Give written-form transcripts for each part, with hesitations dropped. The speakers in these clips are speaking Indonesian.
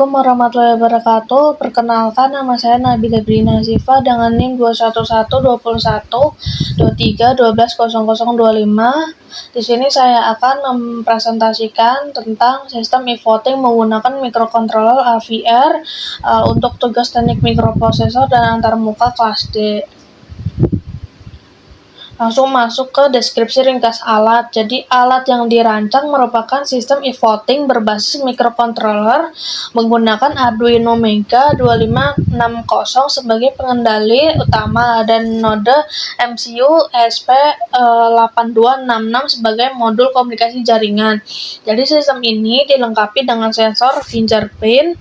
Assalamualaikum warahmatullahi wabarakatuh. Perkenalkan, nama saya Nabila Brina Sifa dengan NIM 2112123120025. Di sini saya akan mempresentasikan tentang sistem e-voting menggunakan microcontroller AVR untuk tugas teknik mikroprosesor dan antarmuka kelas D. Langsung masuk ke deskripsi ringkas alat. Jadi alat yang dirancang merupakan sistem e-voting berbasis microcontroller menggunakan Arduino Mega 2560 sebagai pengendali utama dan node MCU ESP8266 sebagai modul komunikasi jaringan. Jadi sistem ini dilengkapi dengan sensor fingerprint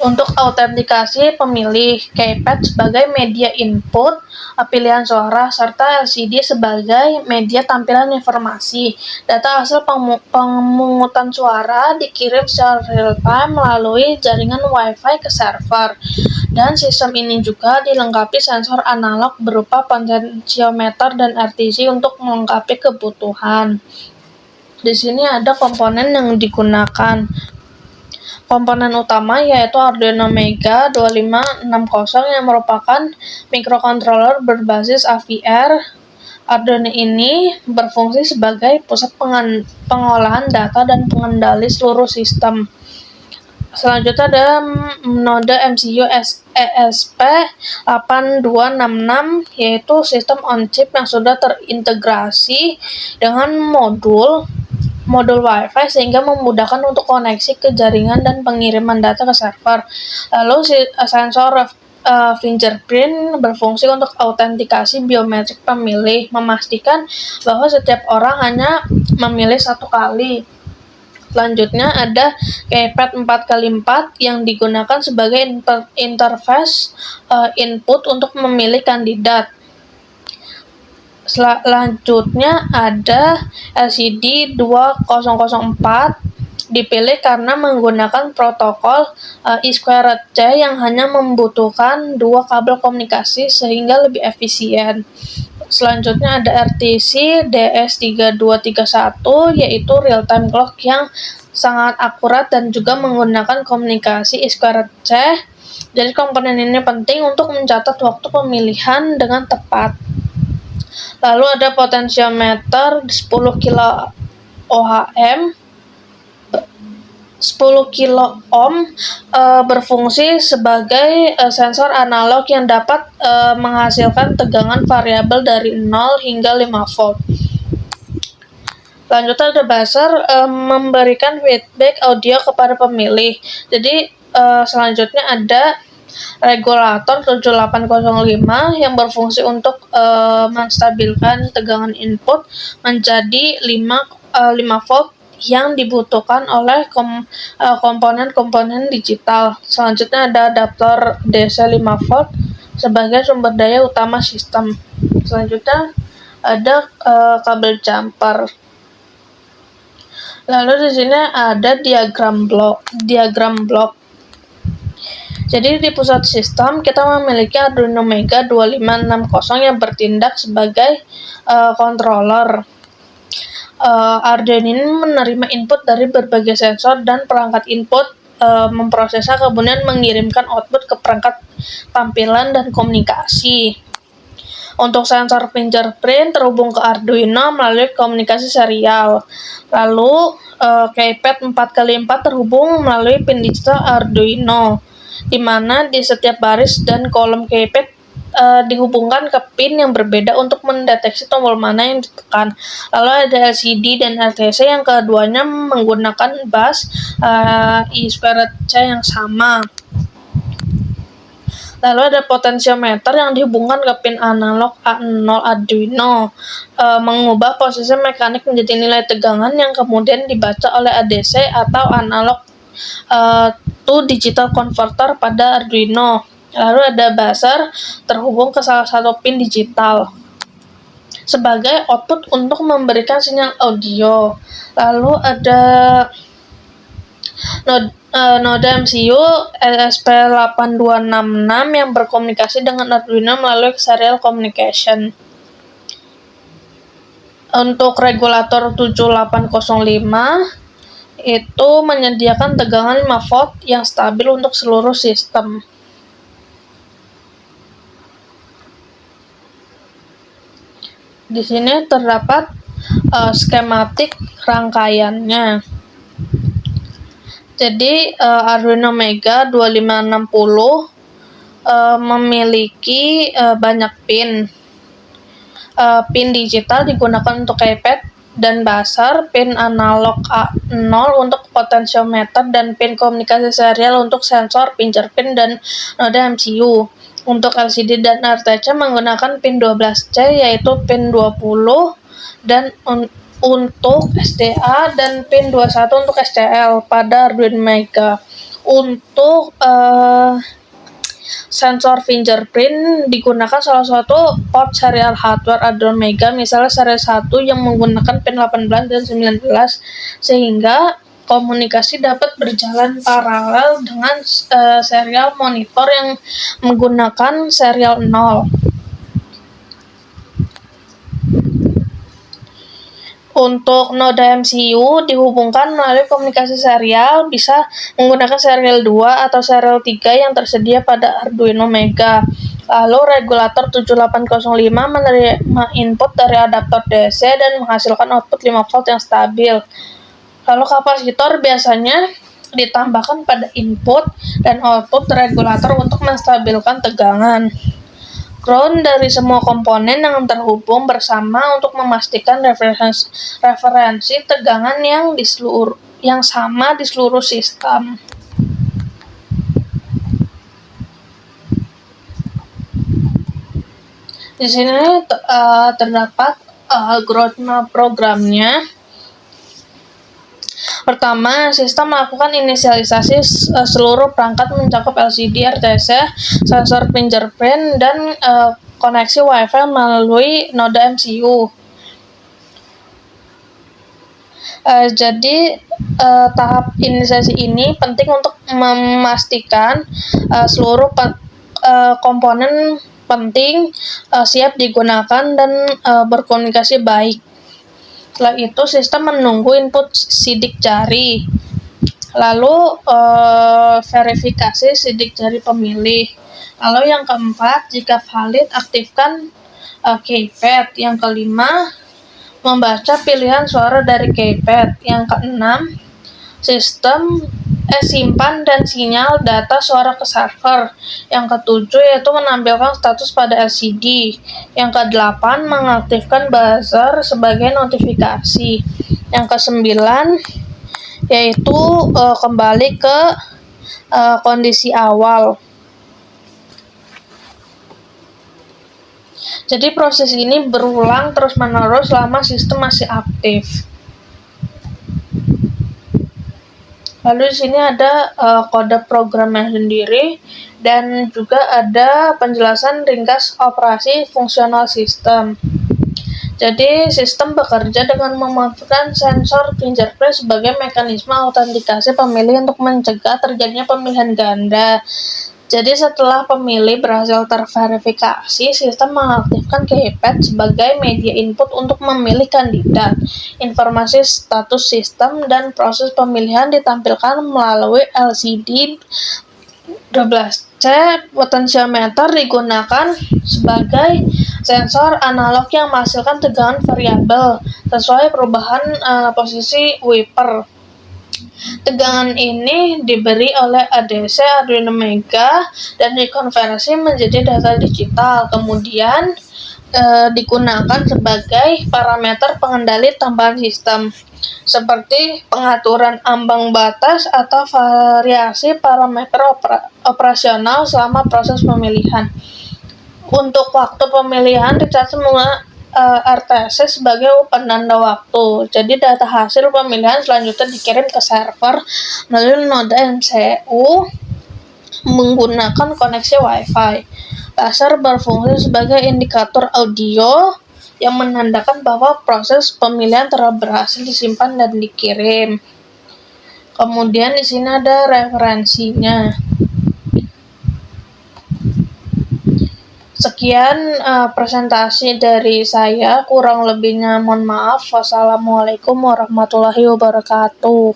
untuk autentikasi pemilih, keypad sebagai media input pilihan suara, serta LCD sebagai media tampilan informasi. Data hasil pemungutan suara dikirim secara real-time melalui jaringan Wi-Fi ke server. Dan sistem ini juga dilengkapi sensor analog berupa potensiometer dan RTC untuk melengkapi kebutuhan. Di sini ada komponen yang digunakan. Komponen utama yaitu Arduino Mega 2560 yang merupakan microcontroller berbasis AVR. Arduino ini berfungsi sebagai pusat pengolahan data dan pengendali seluruh sistem. Selanjutnya ada node MCU ESP8266 yaitu sistem on-chip yang sudah terintegrasi dengan modul Wi-Fi sehingga memudahkan untuk koneksi ke jaringan dan pengiriman data ke server. Lalu sensor fingerprint berfungsi untuk autentikasi biometrik pemilih, memastikan bahwa setiap orang hanya memilih satu kali. Selanjutnya ada keypad 4x4 yang digunakan sebagai interface input untuk memilih kandidat. Selanjutnya ada LCD 2004 dipilih karena menggunakan protokol E2C yang hanya membutuhkan 2 kabel komunikasi sehingga lebih efisien. Selanjutnya ada RTC DS3231 yaitu real-time clock yang sangat akurat dan juga menggunakan komunikasi E2C. Jadi komponen ini penting untuk mencatat waktu pemilihan dengan tepat. Lalu ada potensiometer 10 kilo ohm berfungsi sebagai sensor analog yang dapat menghasilkan tegangan variabel dari 0 hingga 5 volt. Selanjutnya ada buzzer memberikan feedback audio kepada pemilih. Jadi selanjutnya ada regulator 7805 yang berfungsi untuk menstabilkan tegangan input menjadi 5 volt yang dibutuhkan oleh komponen-komponen digital. Selanjutnya ada adaptor DC 5 volt sebagai sumber daya utama sistem. Selanjutnya ada kabel jumper. Lalu di sini ada diagram blok. Jadi di pusat sistem kita memiliki Arduino Mega 2560 yang bertindak sebagai controller. Arduino ini menerima input dari berbagai sensor dan perangkat input, memprosesnya kemudian mengirimkan output ke perangkat tampilan dan komunikasi. Untuk sensor fingerprint terhubung ke Arduino melalui komunikasi serial. Lalu keypad 4x4 terhubung melalui pin digital Arduino, di mana di setiap baris dan kolom keypad dihubungkan ke pin yang berbeda untuk mendeteksi tombol mana yang ditekan. Lalu ada LCD dan RTC yang keduanya menggunakan bus E2C yang sama. Lalu ada potensiometer yang dihubungkan ke pin analog A0 Arduino, mengubah posisi mekanik menjadi nilai tegangan yang kemudian dibaca oleh ADC atau analog to digital converter pada Arduino. Lalu ada buzzer terhubung ke salah satu pin digital sebagai output untuk memberikan sinyal audio. Lalu ada node MCU ESP8266 yang berkomunikasi dengan Arduino melalui serial communication. Untuk regulator 7805 itu menyediakan tegangan 5 volt yang stabil untuk seluruh sistem. Di sini terdapat skematik rangkaiannya. Jadi Arduino Mega 2560 memiliki banyak pin. Pin digital digunakan untuk keypad dan buzzer, pin analog A0 untuk potentiometer, dan pin komunikasi serial untuk sensor, fingerprint, dan node MCU. Untuk LCD dan RTC menggunakan pin 12C, yaitu pin 20, dan untuk SDA dan pin 21 untuk SCL pada Arduino Mega. Untuk sensor fingerprint digunakan salah satu port serial hardware Arduino Mega, misalnya seri 1 yang menggunakan pin 18 dan 19, sehingga komunikasi dapat berjalan paralel dengan serial monitor yang menggunakan serial 0. Untuk node MCU dihubungkan melalui komunikasi serial, bisa menggunakan serial 2 atau serial 3 yang tersedia pada Arduino Mega. Lalu regulator 7805 menerima input dari adaptor DC dan menghasilkan output 5 volt yang stabil. Lalu kapasitor biasanya ditambahkan pada input dan output regulator untuk menstabilkan tegangan. Ground dari semua komponen yang terhubung bersama untuk memastikan referensi tegangan yang sama di seluruh sistem. Di sini terdapat ground programnya. Pertama, sistem melakukan inisialisasi seluruh perangkat mencakup LCD, RTC, sensor fingerprint, dan koneksi Wi-Fi melalui node MCU. Jadi tahap inisialisasi ini penting untuk memastikan seluruh komponen penting siap digunakan dan berkomunikasi baik. Setelah itu, sistem menunggu input sidik jari, lalu verifikasi sidik jari pemilih. Lalu yang keempat, jika valid, aktifkan keypad. Yang kelima, membaca pilihan suara dari keypad. Yang keenam, simpan dan sinyal data suara ke server. Yang ketujuh yaitu menampilkan status pada LCD. Yang kedelapan, mengaktifkan buzzer sebagai notifikasi. Yang kesembilan yaitu kembali ke kondisi awal. Jadi proses ini berulang terus-menerus selama sistem masih aktif. Lalu di sini ada kode programnya sendiri dan juga ada penjelasan ringkas operasi fungsional sistem. Jadi sistem bekerja dengan memanfaatkan sensor fingerprint sebagai mekanisme autentikasi pemilih untuk mencegah terjadinya pemilihan ganda. Jadi setelah pemilih berhasil terverifikasi, sistem mengaktifkan keypad sebagai media input untuk memilih kandidat. Informasi status sistem dan proses pemilihan ditampilkan melalui LCD 12C. Potentiometer digunakan sebagai sensor analog yang menghasilkan tegangan variabel sesuai perubahan posisi wiper. Tegangan ini diberi oleh ADC Arduino Mega dan dikonversi menjadi data digital, kemudian digunakan sebagai parameter pengendali tambahan sistem, seperti pengaturan ambang batas atau variasi parameter operasional selama proses pemilihan. Untuk waktu pemilihan dicatat menggunakan RTC sebagai penanda waktu. Jadi data hasil pemilihan selanjutnya dikirim ke server melalui node MCU menggunakan koneksi Wi-Fi. Buzzer berfungsi sebagai indikator audio yang menandakan bahwa proses pemilihan telah berhasil disimpan dan dikirim. Kemudian di sini ada referensinya. Sekian presentasi dari saya, kurang lebihnya mohon maaf. Wassalamualaikum warahmatullahi wabarakatuh.